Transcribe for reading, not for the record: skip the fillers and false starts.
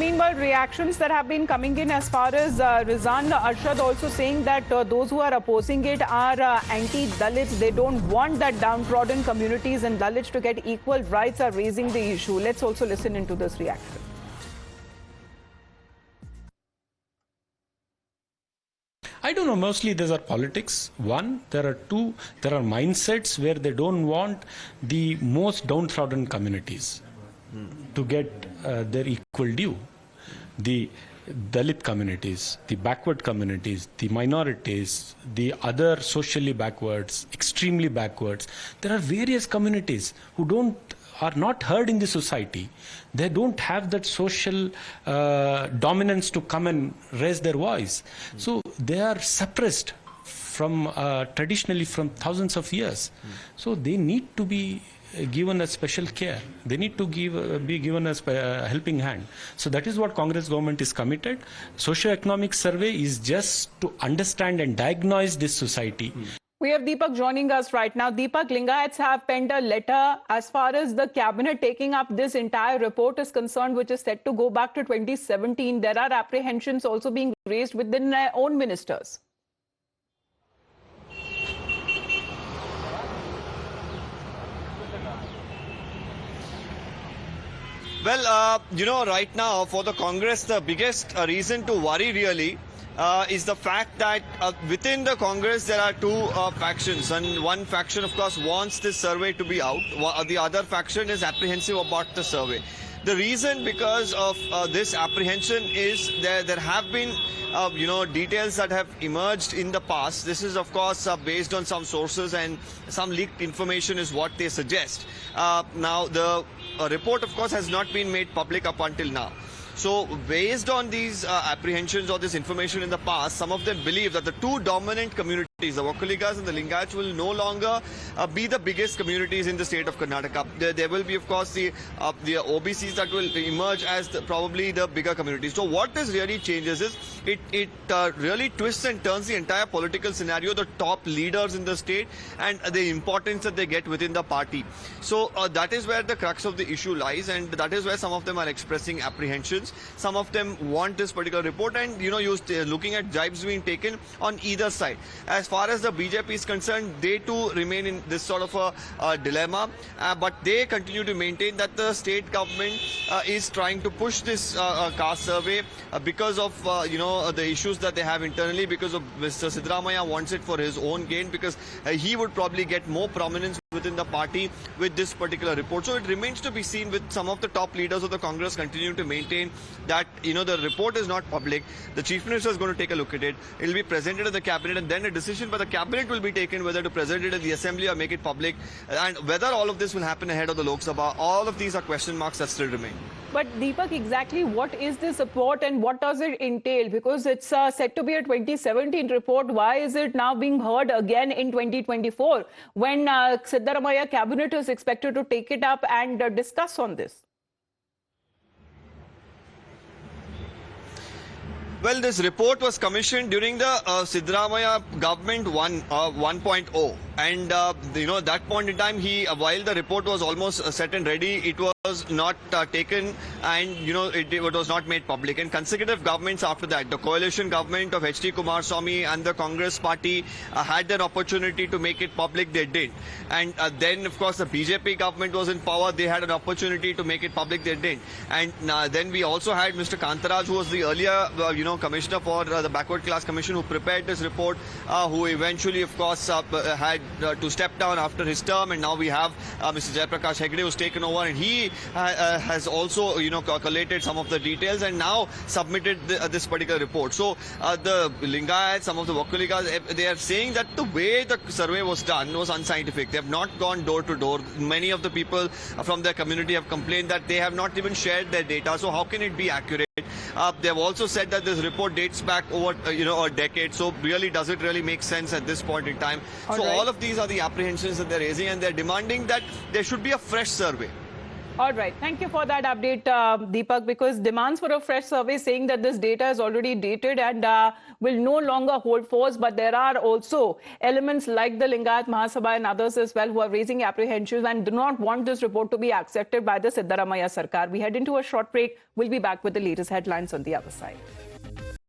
meanwhile, reactions that have been coming in as far as Rizwan Arshad also saying that those who are opposing it are anti-Dalits. They don't want that downtrodden communities and Dalits to get equal rights are raising the issue. Let's also listen into this reaction. I don't know, mostly these are politics. One, there are mindsets where they don't want the most downtrodden communities to get their equal due. The Dalit communities, the backward communities, the minorities, the other socially backwards, extremely backwards. There are various communities who are not heard in the society. They don't have that social dominance to come and raise their voice. So they are suppressed from traditionally from thousands of years. So they need to be given a special care. They need to be given a helping hand. So that is what Congress government is committed. Socio-economic survey is just to understand and diagnose this society. We have Deepak joining us right now. Deepak, Lingayats have penned a letter as far as the cabinet taking up this entire report is concerned, which is set to go back to 2017. There are apprehensions also being raised within their own ministers. Well, right now for the Congress, the biggest reason to worry really is the fact that within the Congress there are two factions, and one faction of course wants this survey to be out. The other faction is apprehensive about the survey. The reason because of this apprehension is there have been details that have emerged in the past. This is of course based on some sources, and some leaked information is what they suggest. Now the report of course has not been made public up until now. So based on these apprehensions or this information in the past, some of them believe that the two dominant communities, the Vokkaligas and the Lingayats, will no longer be the biggest communities in the state of Karnataka. There will be, of course, the OBCs that will emerge as probably the bigger communities. So what this really changes is it really twists and turns the entire political scenario, the top leaders in the state and the importance that they get within the party. So that is where the crux of the issue lies, and that is where some of them are expressing apprehensions. Some of them want this particular report, and you're looking at jibes being taken on either side. As far as the BJP is concerned, they too remain in this sort of a dilemma, but they continue to maintain that the state government is trying to push this caste survey because of the issues that they have internally, because of Mr. Siddaramaiah wants it for his own gain, because he would probably get more prominence within the party with this particular report. So it remains to be seen, with some of the top leaders of the Congress continuing to maintain that the report is not public. The Chief Minister is going to take a look at it. It will be presented at the cabinet, and then a decision by the cabinet will be taken whether to present it at the assembly or make it public, and whether all of this will happen ahead of the Lok Sabha. All of these are question marks that still remain. But Deepak, exactly what is this report and what does it entail? Because it's said to be a 2017 report. Why is it now being heard again in 2024 when Siddaramaiah cabinet is expected to take it up and discuss on this? Well, this report was commissioned during the Siddaramaiah government 1.0, and that point in time, while the report was almost set and ready, it was not taken, and it was not made public. And consecutive governments after that, the coalition government of H.D. Kumaraswamy and the Congress party had an opportunity to make it public. They did, and then of course the BJP government was in power. They had an opportunity to make it public. They didn't. And then we also had Mr. Kantaraj, who was the earlier commissioner for the Backward Class Commission, who prepared this report, who eventually of course had to step down after his term, and now we have Mr. Jayaprakash Hegde, who's taken over, and he has also collated some of the details and now submitted this particular report. So the Lingayat, some of the Vokkaligas, they are saying that the way the survey was done was unscientific. They have not gone door to door. Many of the people from their community have complained that they have not even shared their data. So how can it be accurate? They have also said that this report dates back over a decade. So really, does it really make sense at this point in time? All of these are the apprehensions that they're raising, and they're demanding that there should be a fresh survey. All right. Thank you for that update, Deepak, because demands for a fresh survey saying that this data is already dated and will no longer hold force. But there are also elements like the Lingayat Mahasabha and others as well who are raising apprehensions and do not want this report to be accepted by the Siddaramaiah Sarkar. We head into a short break. We'll be back with the latest headlines on the other side.